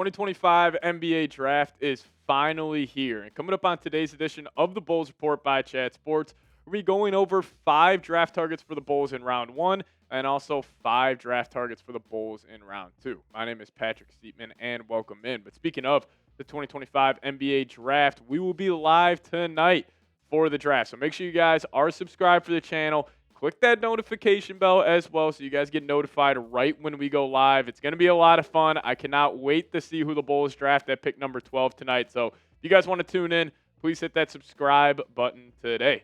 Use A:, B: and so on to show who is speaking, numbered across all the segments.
A: 2025 NBA Draft is finally here. And coming up on today's edition of the Bulls Report by Chad Sports, we'll be going over 5 draft targets for the Bulls in round 1 and also 5 draft targets for the Bulls in round 2. My name is Patrick Siepman and welcome in. But speaking of the 2025 NBA Draft, we will be live tonight for the draft. So make sure you guys are subscribed for the channel. Click that notification bell as well so you guys get notified right when we go live. It's going to be a lot of fun. I cannot wait to see who the Bulls draft at pick number 12 tonight. So if you guys want to tune in, please hit that subscribe button today.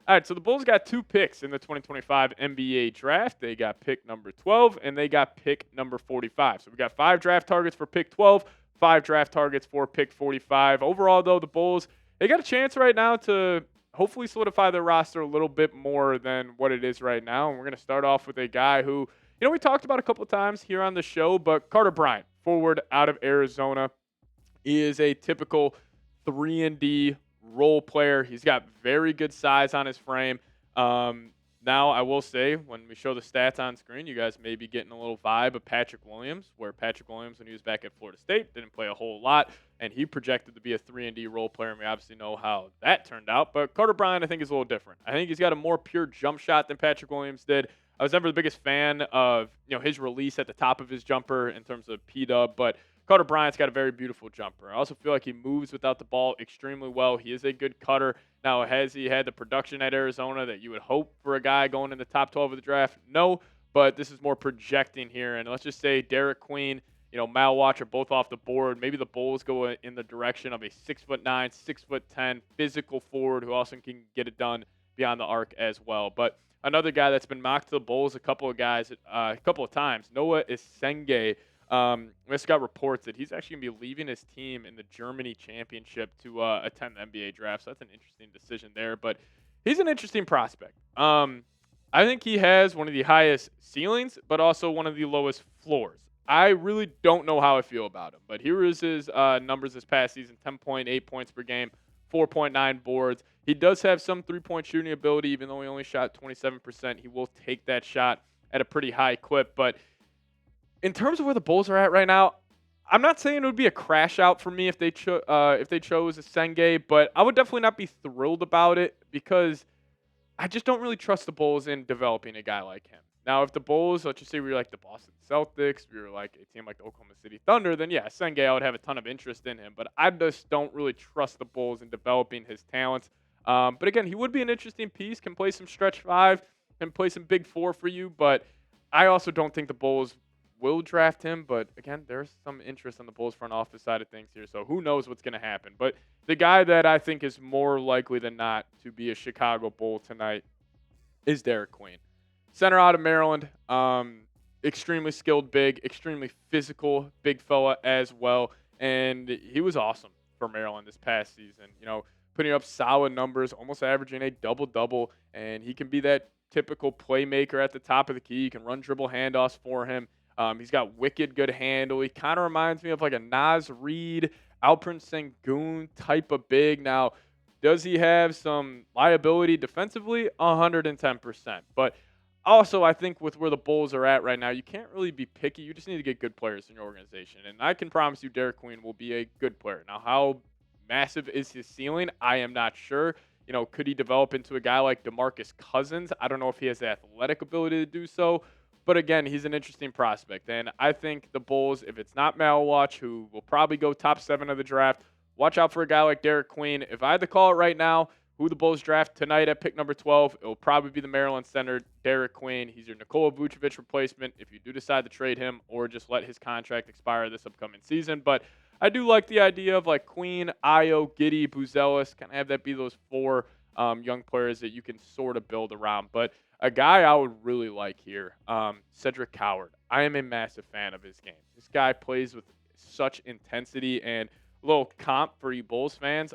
A: All right, so the Bulls got 2 picks in the 2025 NBA Draft. They got pick number 12 and they got pick number 45. So we got 5 draft targets for pick 12, 5 draft targets for pick 45. Overall, though, the Bulls, they got a chance right now to hopefully solidify their roster a little bit more than what it is right now. And we're going to start off with a guy who, we talked about a couple of times here on the show, but Carter Bryant, forward out of Arizona. He is a typical 3-and-D role player. He's got very good size on his frame. Now, I will say, when we show the stats on screen, you guys may be getting a little vibe of Patrick Williams, where Patrick Williams, when he was back at Florida State, didn't play a whole lot, and he projected to be a 3-and-D role player, and we obviously know how that turned out. But Carter Bryant, I think, is a little different. I think he's got a more pure jump shot than Patrick Williams did. I was never the biggest fan of his release at the top of his jumper in terms of P-dub, but Carter Bryant's got a very beautiful jumper. I also feel like he moves without the ball extremely well. He is a good cutter. Now, has he had the production at Arizona that you would hope for a guy going in the top 12 of the draft? No, but this is more projecting here. And let's just say Derik Queen, Mal Watch are both off the board. Maybe the Bulls go in the direction of a 6'9", 6'10" physical forward who also can get it done beyond the arc as well. But another guy that's been mocked to the Bulls a couple of times, Noa Essengue. We just got reports that he's actually going to be leaving his team in the Germany championship to attend the NBA draft. So that's an interesting decision there. But he's an interesting prospect. I think he has one of the highest ceilings, but also one of the lowest floors. I really don't know how I feel about him. But here is his numbers this past season: 10.8 points per game, 4.9 boards. He does have some three-point shooting ability, even though he only shot 27%. He will take that shot at a pretty high clip. But in terms of where the Bulls are at right now, I'm not saying it would be a crash out for me if they chose Essengue, but I would definitely not be thrilled about it because I just don't really trust the Bulls in developing a guy like him. Now, if the Bulls, let's just say we were like the Boston Celtics, we were like a team like the Oklahoma City Thunder, then yeah, Essengue, I would have a ton of interest in him. But I just don't really trust the Bulls in developing his talents. But again, he would be an interesting piece, can play some stretch 5 and play some big 4 for you. But I also don't think the Bulls will draft him, but again, there's some interest on the Bulls front office side of things here, so who knows what's going to happen. But the guy that I think is more likely than not to be a Chicago Bull tonight is Derik Queen. Center out of Maryland, extremely skilled big, extremely physical big fella as well, and he was awesome for Maryland this past season, putting up solid numbers, almost averaging a double-double, and he can be that typical playmaker at the top of the key. You can run dribble handoffs for him. He's got wicked good handle. He kind of reminds me of like a Naz Reid, Alperen Sengun type of big. Now, does he have some liability defensively? 110%. But also, I think with where the Bulls are at right now, you can't really be picky. You just need to get good players in your organization. And I can promise you Derik Queen will be a good player. Now, how massive is his ceiling? I am not sure. Could he develop into a guy like DeMarcus Cousins? I don't know if he has the athletic ability to do so. But again, he's an interesting prospect. And I think the Bulls, if it's not Malwatch, who will probably go top 7 of the draft, watch out for a guy like Derik Queen. If I had to call it right now, who the Bulls draft tonight at pick number 12, it will probably be the Maryland center, Derik Queen. He's your Nikola Vucevic replacement if you do decide to trade him or just let his contract expire this upcoming season. But I do like the idea of like Queen, Ayo, Giddey, Buzelis, kind of have that be those 4 young players that you can sort of build around. But a guy I would really like here, Cedric Coward. I am a massive fan of his game. This guy plays with such intensity, and a little comp for you Bulls fans.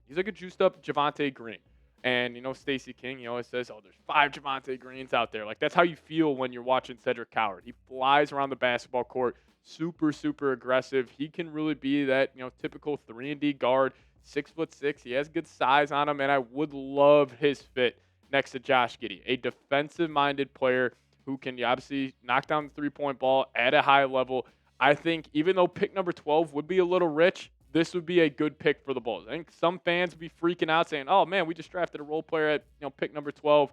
A: He's like a juiced-up Javonte Green. And, Stacey King, he always says, there's 5 Javonte Greens out there. Like, that's how you feel when you're watching Cedric Coward. He flies around the basketball court, super, super aggressive. He can really be that, typical 3-and-D guard, 6'6". He has good size on him, and I would love his fit next to Josh Giddey, a defensive-minded player who can obviously knock down the three-point ball at a high level. I think even though pick number 12 would be a little rich, this would be a good pick for the Bulls. I think some fans would be freaking out saying, "Oh man, we just drafted a role player at pick number 12."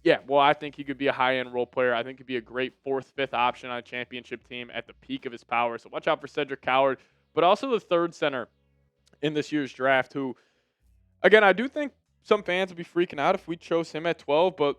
A: Yeah, well, I think he could be a high-end role player. I think he'd be a great fourth, fifth option on a championship team at the peak of his power. So watch out for Cedric Coward, but also the third center in this year's draft who, again, I do think some fans would be freaking out if we chose him at 12, but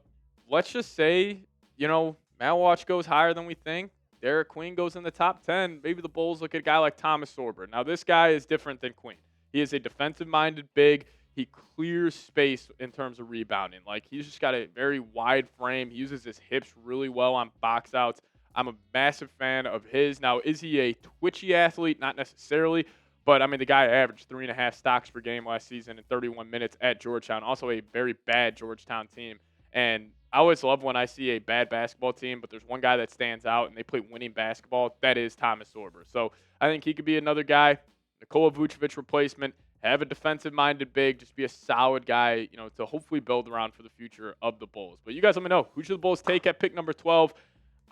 A: let's just say, Malwatch goes higher than we think. Derik Queen goes in the top 10. Maybe the Bulls look at a guy like Thomas Sorber. Now, this guy is different than Queen. He is a defensive-minded big. He clears space in terms of rebounding. Like, he's just got a very wide frame. He uses his hips really well on box outs. I'm a massive fan of his. Now, is he a twitchy athlete? Not necessarily. But, I mean, the guy averaged 3.5 stocks per game last season in 31 minutes at Georgetown. Also a very bad Georgetown team. And I always love when I see a bad basketball team, but there's one guy that stands out and they play winning basketball. That is Thomas Sorber. So I think he could be another guy, Nikola Vucevic replacement, have a defensive-minded big, just be a solid guy, to hopefully build around for the future of the Bulls. But you guys let me know, who should the Bulls take at pick number 12?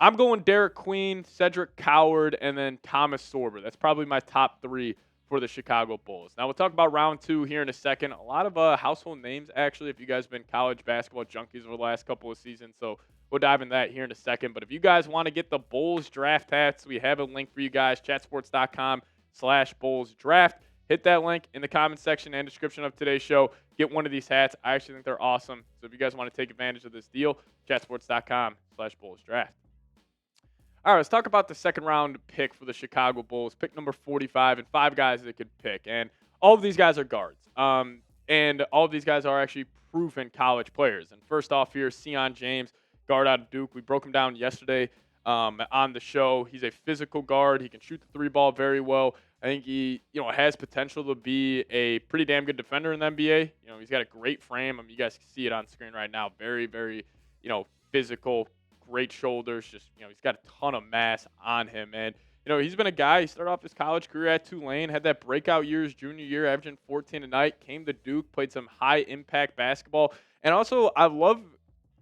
A: I'm going Derik Queen, Cedric Coward, and then Thomas Sorber. That's probably my top 3 for the Chicago Bulls. Now, we'll talk about round 2 here in a second. A lot of household names, actually, if you guys have been college basketball junkies over the last couple of seasons. So we'll dive into that here in a second. But if you guys want to get the Bulls draft hats, we have a link for you guys, chatsports.com/Bulls draft. Hit that link in the comment section and description of today's show. Get one of these hats. I actually think they're awesome. So if you guys want to take advantage of this deal, chatsports.com/Bulls draft. All right, let's talk about the second round pick for the Chicago Bulls. Pick number 45 and 5 guys they could pick. And all of these guys are guards. And all of these guys are actually proven college players. And first off here, Sion James, guard out of Duke. We broke him down yesterday on the show. He's a physical guard. He can shoot the 3 ball very well. I think he, has potential to be a pretty damn good defender in the NBA. He's got a great frame. I mean, you guys can see it on screen right now. Very, very, physical, great shoulders. Just, he's got a ton of mass on him. And, he's been a guy, he started off his college career at Tulane, had that breakout year his junior year, averaging 14 a night, came to Duke, played some high-impact basketball. And also, I love,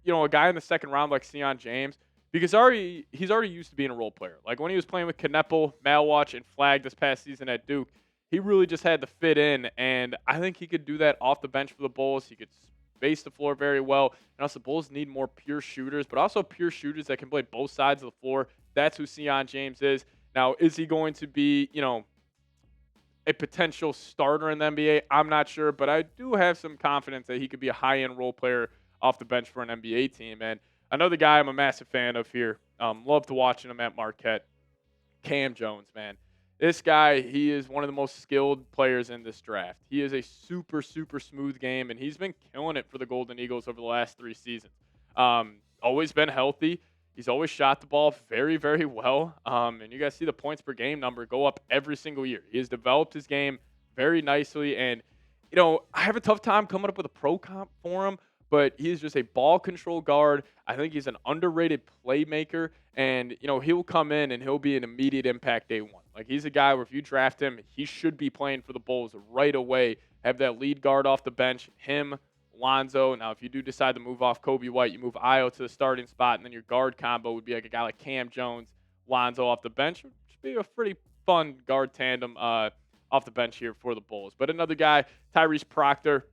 A: a guy in the second round like Sion James, because he's already used to being a role player. Like when he was playing with Kneppel, Malwatch, and Flagg this past season at Duke, he really just had to fit in, and I think he could do that off the bench for the Bulls. He could space the floor very well, and also the Bulls need more pure shooters, but also pure shooters that can play both sides of the floor. That's who Sion James is. Now, is he going to be, a potential starter in the NBA? I'm not sure, but I do have some confidence that he could be a high-end role player off the bench for an NBA team. And another guy I'm a massive fan of here, loved watching him at Marquette, Kam Jones, man. This guy, he is one of the most skilled players in this draft. He is a super, super smooth game, and he's been killing it for the Golden Eagles over the last 3 seasons. Always been healthy. He's always shot the ball very, very well. And you guys see the points per game number go up every single year. He has developed his game very nicely. And, I have a tough time coming up with a pro comp for him, but he is just a ball control guard. I think he's an underrated playmaker. And, he'll come in and he'll be an immediate impact day one. Like, he's a guy where if you draft him, he should be playing for the Bulls right away. Have that lead guard off the bench, him, Lonzo. Now, if you do decide to move off Kobe White, you move Io to the starting spot, and then your guard combo would be like a guy like Kam Jones, Lonzo off the bench. Which would be a pretty fun guard tandem off the bench here for the Bulls. But another guy, Tyrese Proctor.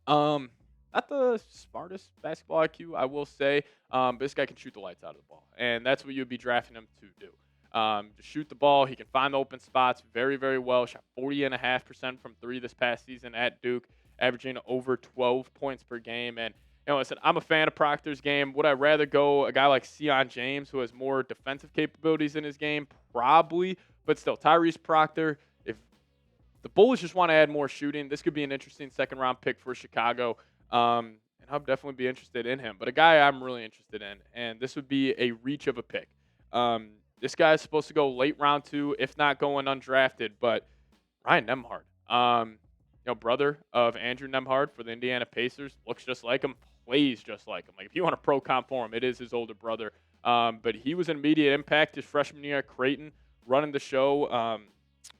A: Not the smartest basketball IQ, I will say, but this guy can shoot the lights out of the ball, and that's what you'd be drafting him to do. To shoot the ball, he can find the open spots very, very well. Shot 40.5% from 3 this past season at Duke, averaging over 12 points per game. And, listen, I'm a fan of Proctor's game. Would I rather go a guy like Sion James, who has more defensive capabilities in his game? Probably, but still, Tyrese Proctor, if the Bulls just want to add more shooting, this could be an interesting second-round pick for Chicago. And I'll definitely be interested in him. But a guy I'm really interested in, and this would be a reach of a pick. This guy is supposed to go late round 2, if not going undrafted. But Ryan Nembhard, brother of Andrew Nembhard for the Indiana Pacers, looks just like him, plays just like him. Like, if you want a pro comp for him, it is his older brother. But he was an immediate impact his freshman year at Creighton, running the show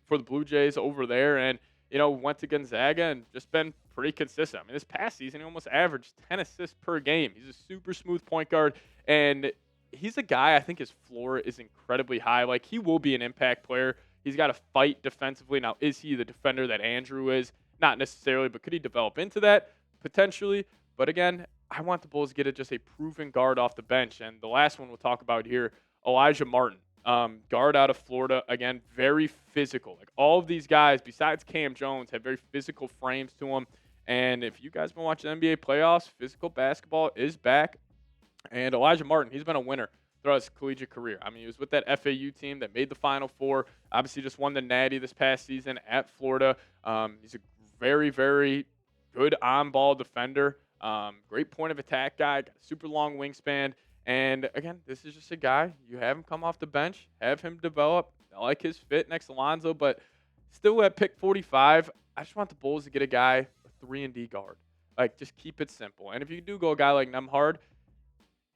A: for the Blue Jays over there. And, went to Gonzaga and just been pretty consistent. I mean, this past season, he almost averaged 10 assists per game. He's a super smooth point guard. And he's a guy, I think his floor is incredibly high. Like, he will be an impact player. He's got to fight defensively. Now, is he the defender that Andrew is? Not necessarily, but could he develop into that? Potentially. But again, I want the Bulls to get just a proven guard off the bench. And the last one we'll talk about here, Alijah Martin, guard out of Florida. Again, very physical. Like, all of these guys, besides Kam Jones, have very physical frames to them. And if you guys have been watching NBA playoffs, physical basketball is back. And Alijah Martin, he's been a winner throughout his collegiate career. I mean, he was with that FAU team that made the Final Four. Obviously, just won the Natty this past season at Florida. He's a very, very good on-ball defender. Great point of attack guy. Got a super long wingspan. And again, this is just a guy. You have him come off the bench, have him develop. I like his fit next to Lonzo, but still at pick 45, I just want the Bulls to get a guy, a 3-and-D guard. Like, just keep it simple. And if you do go a guy like Nembhard,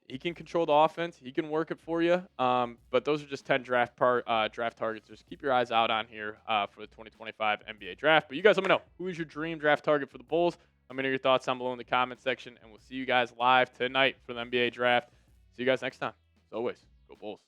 A: he can control the offense. He can work it for you. But those are just 10 draft targets. Just keep your eyes out on here for the 2025 NBA draft. But you guys let me know, who is your dream draft target for the Bulls? Let me know your thoughts down below in the comment section. And we'll see you guys live tonight for the NBA draft. See you guys next time. As always, go Bulls.